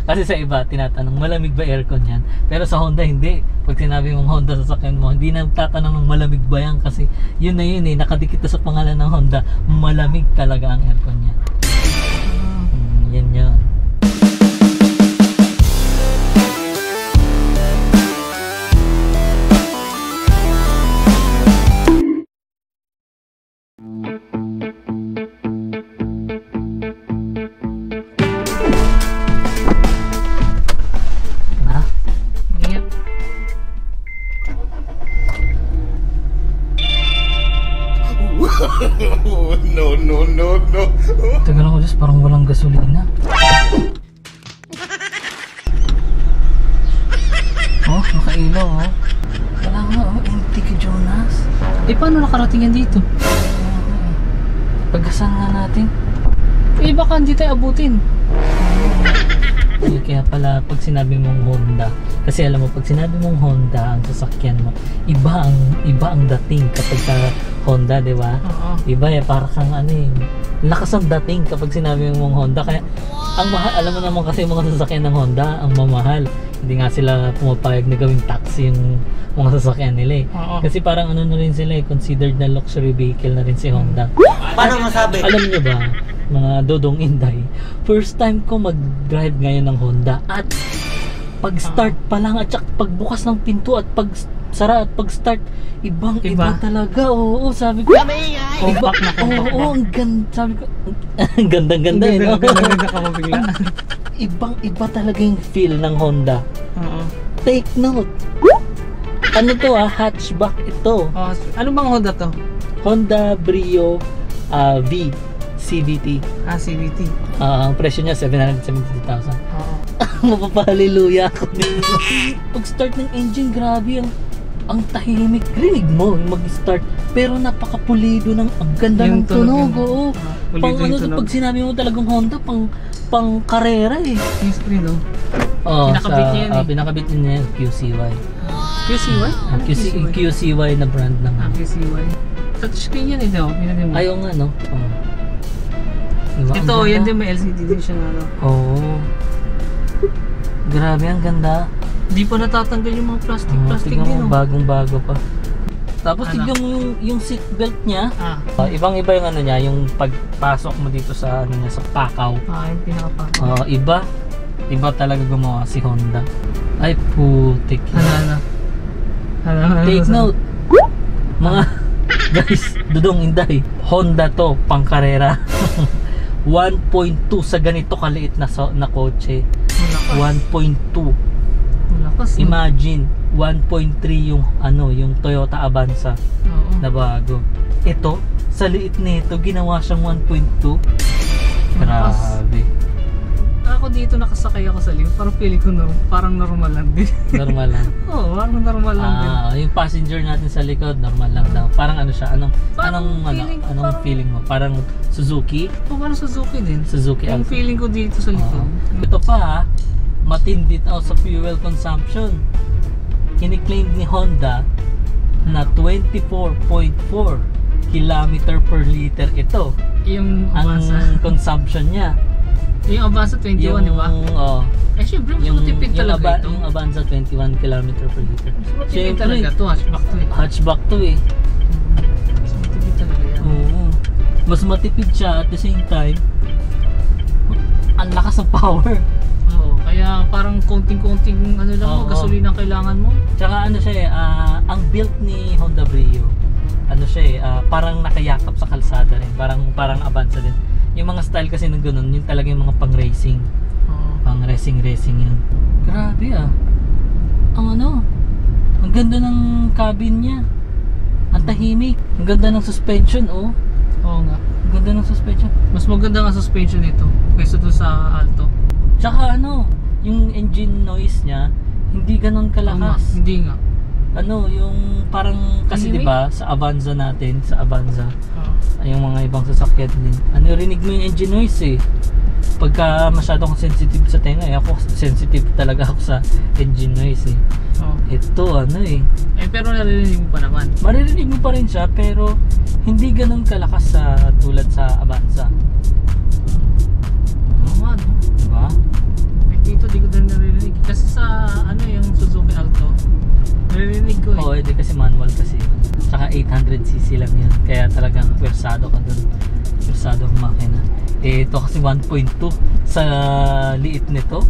Kasi sa iba, tinatanong, malamig ba aircon yan? Pero sa Honda, hindi. Pag sinabi mong Honda sa sasakyan mo, hindi na tatanong ng malamig ba yan? Kasi yun na yun eh, nakadikit na sa pangalan ng Honda, malamig talaga ang aircon niya. Yan yun. No. Tagal ako Diyos, parang walang gasolina. Oh, nakailaw oh. Wala nga oh, empty kay Jonas. Eh paano nakarating yan dito? Paggasan nga natin. Eh baka hindi tayo abutin. Kaya pala pag sinabi mong Honda, kasi alam mo pag sinabi mong Honda ang sasakyan mo, iba ang dating kapag sa Honda, di ba? Iba eh, para kang ano eh, lakas ang dating kapag sinabi mong Honda. Kaya ang mahal, alam mo naman kasi mga sasakyan ng Honda, ang mamahal. Hindi nga sila pumapayag na gawing taxi yung mga sasakyan nila eh. Kasi parang ano na rin sila eh, considered na luxury vehicle na rin si Honda. Paano masabi? Alam niyo ba, mga Dodong Inday, first time ko mag-drive ngayon ng Honda at pag-start pa lang at saka pagbukas ng pinto at pag-sara at pag-start, iba talaga. Oo, sabi ko. Compact na compact. Oo, ang ganda. Sabi ko, ang ganda-ganda eh, no? Ganda ka mabigla. Iba talaga yung feel ng Honda. Take note. Ano to hatchback ito. Ano bang Honda to? Honda Brio V CVT. CVT. Ang presyo niya 772,000. Mapapahaliluya ako dito. Pag start ng engine, grabe ang tahimik. Rinig mo mag-start pero napakapulido ng ang ganda ng tunog. Oo. Pang ano to, pag sinabi mo talagang Honda, pang karera eh. Yung screen no? Pinakabit niya yan eh. Pinakabit niya yan QCY. QCY? QCY na brand ng QCY. Touchscreen yan eh no? Ayaw nga no? Diba? Ito, yan din may LCD din siya na ano. Oo. Grabe, ang ganda. Di pa natatanggal yung mga plastic tignan din mo, bagong-bago pa. Tapos ano? tignan mo yung seat belt niya. Ibang-iba yung ano niya, yung pagpasok mo dito sa ano niya, sa pakaw. Yung pinaka-pakaw. Iba talaga gumawa si Honda. Ay putik. Ano? Take note. Mga guys, Dodong Inday, Honda to, pang karera. 1.2 sa ganito kaliit na kotse. 1.2. Imagine 1.3 yung yung Toyota Avanza na bago. Ito sa liit nito ginawa siyang 1.2. Grabe. Ako dito nakasakay ako sa lift, parang feeling ko parang normal lang din. Normal lang. Oo, parang normal lang din. Yung passenger natin sa likod normal lang daw. Parang ano siya, anong feeling mo? Parang Suzuki? Parang Suzuki din. Suzuki yung Alto. feeling ko dito sa likod. Ito pa matindi sa fuel consumption. Kini-claim ni Honda na 24.4 kilometer per liter ito. Yung ang consumption niya. Yung Avanza 21, di ba? Eh syempre, mas matipid talaga ito. Yung Avanza 21 km per liter. Mas matipid talaga ito, hatchback to eh. Hatchback to eh. Mas matipid talaga yan. Oo. Mas matipid siya at the same time, ang lakas ng power. Oo, kaya parang konting-konting ano lang mo, gasolina ang kailangan mo. Tsaka ano siya eh, ang build ni Honda Brio, ano siya eh, parang nakayakap sa kalsada rin. Parang Avanza din. Yung mga style kasi ng ganun, yun talaga yung mga pang racing. Pang racing yun. Grabe ang ganda ng cabin niya. Ang tahimik. Ang ganda ng suspension Oo nga. Ang ganda ng suspension. Mas maganda nga suspension nito kaysa doon sa Alto. Tsaka yung engine noise niya, hindi ganun kalakas. Hindi nga. Yung parang kasi 'di ba sa Avanza natin, yung mga ibang sasakyan din. rinig mo yung engine noise eh. Pagka masyado akong sensitive sa tenga ako sensitive talaga ako sa engine noise eh. Ito pero naririnig mo pa naman. Maririnig mo pa rin siya pero hindi ganun kalakas tulad sa Avanza. Oo nga, no? Diba? Dito di ko eh. Oo, hindi kasi manual kasi. Tsaka 800cc lang yan. Kaya talagang pwersado ka dun. Pwersado ang makina. Eh, ito kasi 1.2 sa liit nito.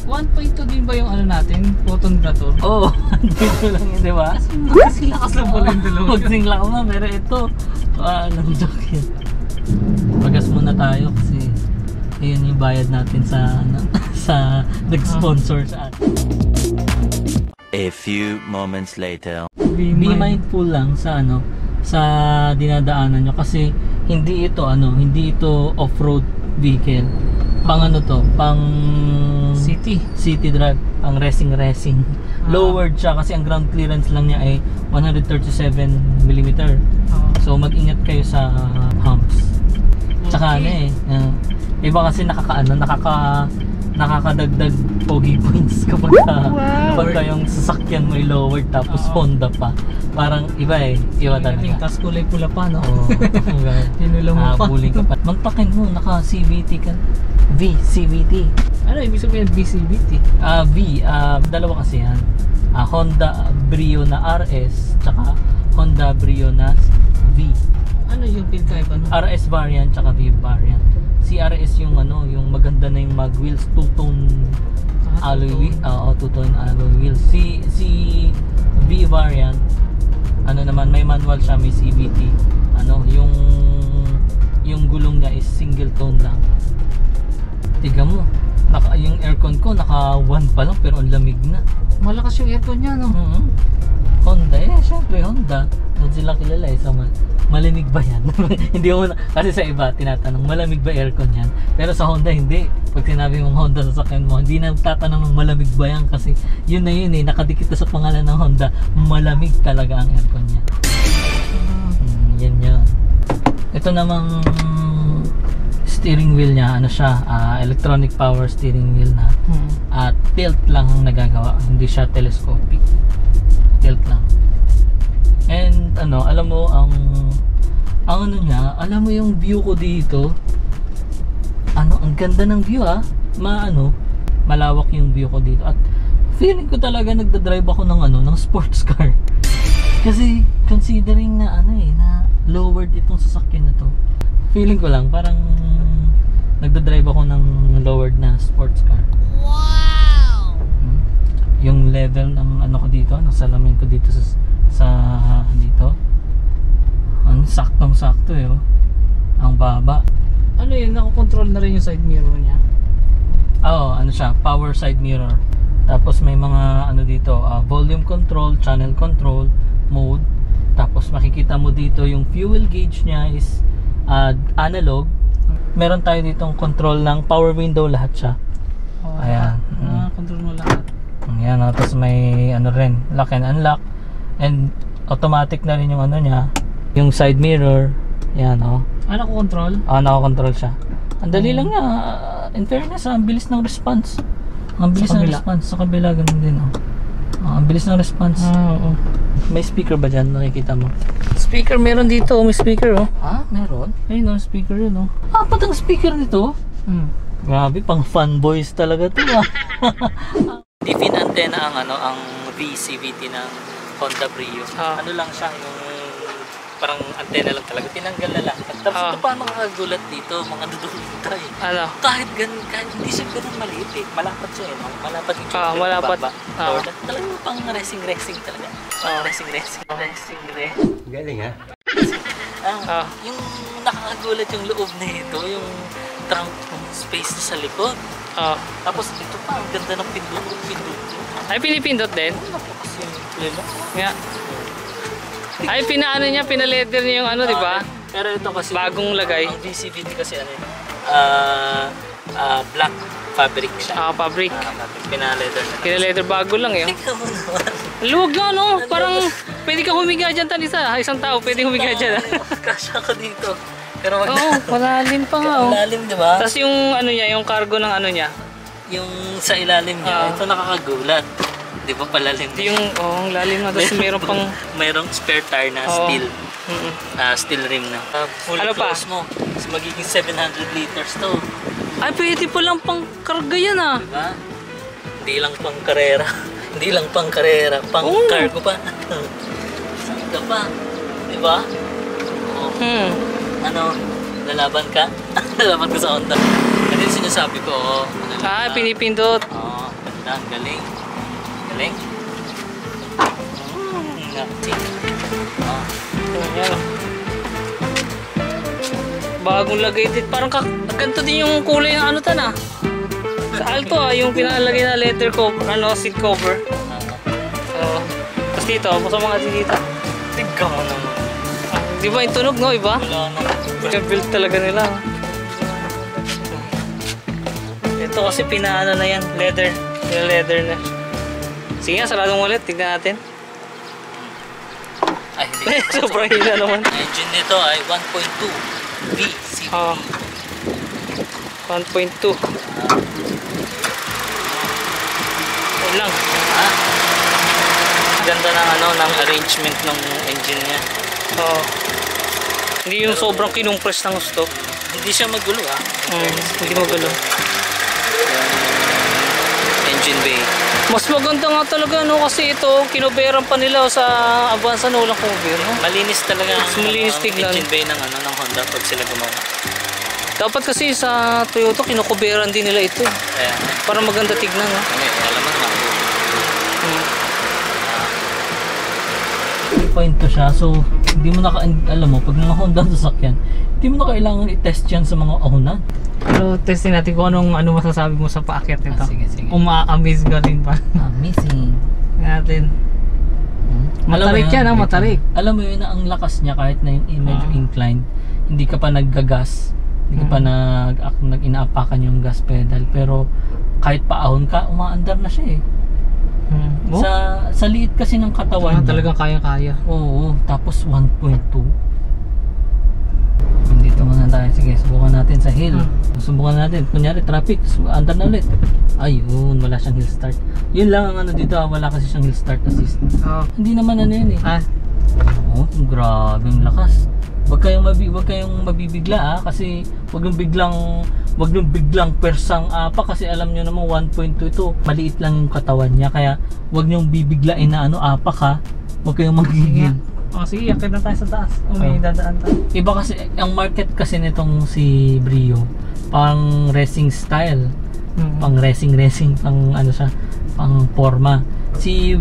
1.2 din ba yung ano natin? Photon Grator? Oo, 1.2 lang yun, di ba? Kasi lakas lang pala yung dalawa. Magsing lang na, pero ito. Anong joke yun. Pagas muna tayo kasi yun yung bayad natin sa ano, sa nag-sponsor sa atin. A few moments later. Be mindful lang sa ano, sa dinadaanan nyo kasi hindi ito off-road vehicle. Pang ano to, pang city drive, pang racing. Lowered siya kasi ang ground clearance lang niya ay 137mm. So mag-ingat kayo sa humps. Tsaka iba kasi nakakadagdag pogi points kapag yung sasakyan mo ay lowered tapos Honda pa. Parang iba talaga. Tapos kulay pula pa, no? Oo. Tinulang mo pa. Buling ka pa. Mantakin mo, naka-CVT ka. CVT. Ano ibig sabihin BCVT? Dalawa kasi yan. Honda Brio na RS tsaka Honda Brio na V. Ano yung pinakaiba no? RS variant tsaka V variant. Si RS yung yung maganda na yung mag wheels, two-tone alloy wheel. Two-tone alloy wheels. Si V variant naman may manual siya, may CVT. Yung gulong niya is single tone lang. Tignan mo, yung aircon ko naka 1 pa lang pero ang lamig na. Malakas yung aircon niya, no? Honda, syempre Honda. Doon sila kilala sa malamig ba yan? Hindi mo kasi sa iba tinatanong malamig ba aircon yan? Pero sa Honda hindi. Pag sinabi mong Honda sa sakyan mo, hindi na tatanong ng malamig ba yan kasi yun nakadikit na sa pangalan ng Honda, malamig talaga ang aircon niya. Yan yun. Ito namang steering wheel niya, electronic power steering wheel na tilt lang ang nagagawa, hindi siya telescopic. Tilt lang. And alam mo alam mo yung view ko dito, ang ganda ng view malawak yung view ko dito at feeling ko talaga nagda-drive ako ng sports car. Kasi considering na na lowered itong sasakyan na to, feeling ko lang parang nagda-drive ako ng lowered na sports car. Wow! Yung level ng ko dito, ng salamin ko dito sa dito. Saktong-sakto ang baba. Ano yun? Nako-control na rin yung side mirror niya? Oo, siya, power side mirror. Tapos may mga dito, volume control, channel control, mode. Tapos makikita mo dito yung fuel gauge niya is analog. Meron tayo ditong control ng power window, lahat siya. Ayan. Control mo lahat. Ayan, tapos may rin, lock and unlock. And automatic na rin yung niya, yung side mirror. Ayan, Nako-control? Nako-control siya. Ang dali lang nga, in fairness, ang bilis ng response. Ang bilis ng response. Sa kabila, ganun din, ang bilis ng response. Oo. May speaker ba dyan? Nakikita mo? Speaker, meron dito. May speaker, Meron? Ayun, speaker yun, Ba't ang speaker nito? Grabe, pang fanboys talaga to, Diffin antenna ang VCVT ng Honda Brio. Ano lang siya, yung parang antena lang talaga. Tinanggal na lang. Tapos ito pa makakagulat dito, mga dudulutay. Kahit hindi siya ganun maliit Malapat siya Malapat yung malapat. Talagang pang racing talaga. Racing. Galing ha? Yung nakakagulat yung loob na ito, yung trunk space sa likod. Tapos ito pa, ang ganda ng pindot. Ay, pinipindot din? Simple lang. Yeah. Ay, pinaleather niya yung di ba? Pero ito kasi bagong lagay. Ang VCVT kasi black fabric siya. Fabric. Pinaleather na. Pinaleather bago lang Tingnan mo naman. Luwag nga parang pwede ka humiga dyan isang tao pwede humiga dyan. Kasya ka dito. Pero malalim pa nga Malalim, di ba? Tapos yung niya, yung cargo ng niya. Yung sa ilalim niya, ito nakakagulat. Di ba palalim niya? Yung, ang lalim na. Tapos mayroong spare tire na steel. Steel rim na. Full close mo. So, magiging 700 liters to. Ay, pwede pa lang pang karga yan Diba? Hindi lang pang karera. Hindi lang pang karera, pang cargo pa. Saan ka pa? Diba? Oh. Ano? Lalaban ka? Lalaban ka sa Honda. Ano yung sinasabi ko? Oh, Pinipindot. Oo, ganda. Galing. Galing. Yan. Bagong lagay din. Parang ganito din yung kulay ng ano tan ah. Sa Alto yung pinalagay na leather cover, seat cover. Tapos dito, sa mga dito. Tignan mo naman. Di ba yung tunog, no? Iba? Wala na. Build talaga nila. Ito kasi pinaano na yan, leather. Yung leather na. Sige nga, saladong ulit. Tignan natin. Ay, hindi. Sobrang hina naman. Engine nito ay 1.2 VCV. 1.2. Yun lang. Ganda ng ng arrangement ng engine niya. Hindi yung sobrang kinumpres ng gusto. Hindi siya magulo Hindi magulo. Engine bay. Mas maganda nga talaga kasi ito kinuberan pa nila sa Avanza na walang cover. Malinis talaga Mas malinis tignan. engine bay ng ng Honda pag sila gumawa. Dapat kasi sa Toyota kinukuberan din nila ito. Para maganda tignan. Alam mo naman. Point to siya, so hindi mo na alam mo pag mga Honda sasakyan, hindi mo na kailangan i-test yan sa mga ahonan. Pero testin natin kung ano masasabi mo sa paakyat nito. Sige. Uma-amaze ka rin pa. Amazing. Natin. Matarik yan, matarik. Alam mo yun na ang lakas niya kahit na yung medyo inclined, hindi ka pa naggagas, hindi ka pa nag-inaapakan yung gas pedal, pero kahit paahon ka, umaandar na siya eh. Sa liit kasi ng katawan niya. Talagang kaya-kaya. Oo, tapos 1.2. Dito muna tayo. Sige, subukan natin sa hill. Subukan natin. Kunyari, traffic. Andar na ulit. Ayun, wala siyang hill start. Yun lang ang dito. Wala kasi siyang hill start assist. Hindi naman yun eh. Oo, grabe ang lakas. Huwag kayong mabibigla kasi wag yung biglang persang apa kasi alam nyo naman 1.2 ito. Maliit lang yung katawan niya kaya wag nyo bibiglain na apa ka. Huwag kayong magigil. Sige, yakit na tayo sa taas. May dadaan tayo. Iba kasi, ang market kasi nitong si Brio, pang racing style. Pang racing, pang siya, pang forma. Si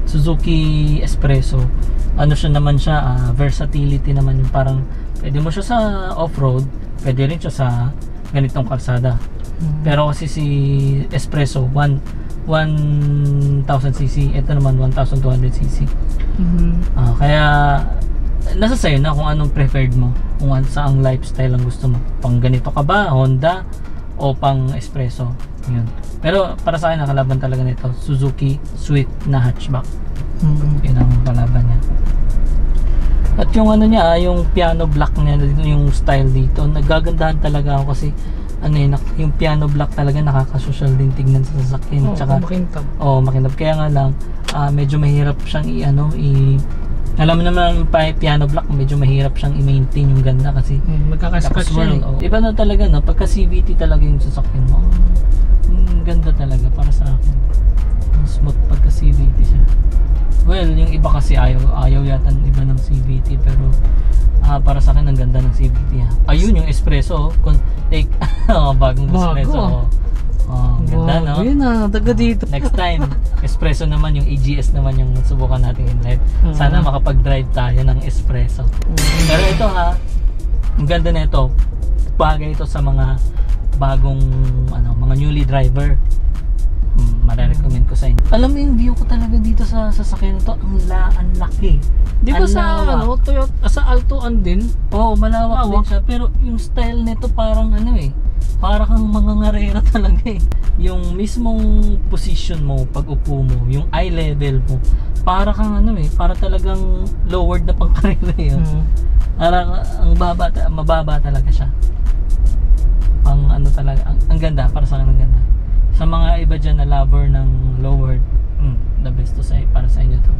Suzuki Espresso, siya naman siya, versatility naman yung parang, pwede mo siya sa off-road, pwede rin siya sa ganitong kalsada. Pero kasi si Espresso, 1,000cc, ito naman 1,200cc. Kaya nasa sa'yo na kung anong preferred mo, kung saang lifestyle ang gusto mo. Pang ganito ka ba, Honda o pang Espresso, yun. Pero para sa akin nakalaban talaga nito Suzuki Swift na hatchback. Yun ang kalaban niya. At yung niya, yung piano black niya, yung style dito, nagagandahan talaga ako kasi yung piano black talaga nakaka-social din tignan sa sasakyan. Tsaka makintab. Makintab. Kaya nga lang medyo mahirap siyang alam mo naman piano black, medyo mahirap siyang i-maintain yung ganda kasi magkaka-scratch siya. Iba na talaga pagka CVT talaga yung sasakyan mo. Ganda talaga para sa akin. Smooth pagka CVT siya. Well, yung iba kasi ayaw yata ng iba ng CVT, pero para sa akin ang ganda ng CVT. Ayun yung Espresso, bagong Espresso. Ganda, no? Yun taga dito. Next time, Espresso naman, yung EGS naman yung subukan natin in live. Sana makapag-drive tayo ng Espresso. Pero ito ang ganda na ito. Bagay ito sa mga bagong mga newly driver. Mare-recommend ko sa inyo. Alam mo yung view ko talaga dito sa sasakyan nito, ang laki. Di ba sa Toyota, sa Altoan din? Oo, malawak din siya. Pero yung style nito parang para kang mga ngarera talaga eh. Yung mismong position mo, pag upo mo, yung eye level mo, para kang para talagang lowered na pangkarera yun. Parang mababa talaga siya. Pang talaga, ang ganda, para sa akin ang ganda. Sa mga iba dyan na lover ng lowered, the best to say para sa inyo to.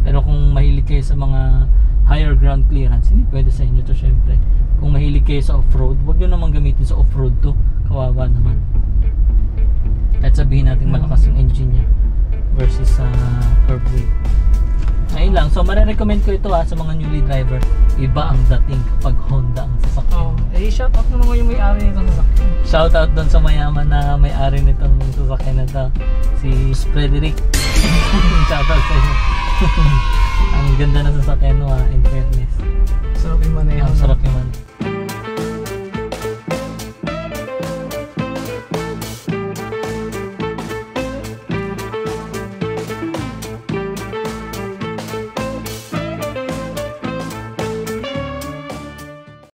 Pero kung mahilig kayo sa mga higher ground clearance, hindi pwede sa inyo to syempre. Kung mahilig kayo sa off-road, huwag nyo naman gamitin sa off-road to, kawawa naman. Kahit sabihin natin malakas yung engine niya versus sa curve weight. Ayun lang. So marirecommend ko ito sa mga newly driver. Iba ang dating kapag Honda ang sasakyan. Shout out naman yung may-ari nitong sasakyan. Shout out doon sa mayaman na may-ari nitong sasakyan na to, si Frederick. Shout out sa iyo. Ang ganda na sasakyan mo in fairness. Sarap yung maneho. Ang sarap yung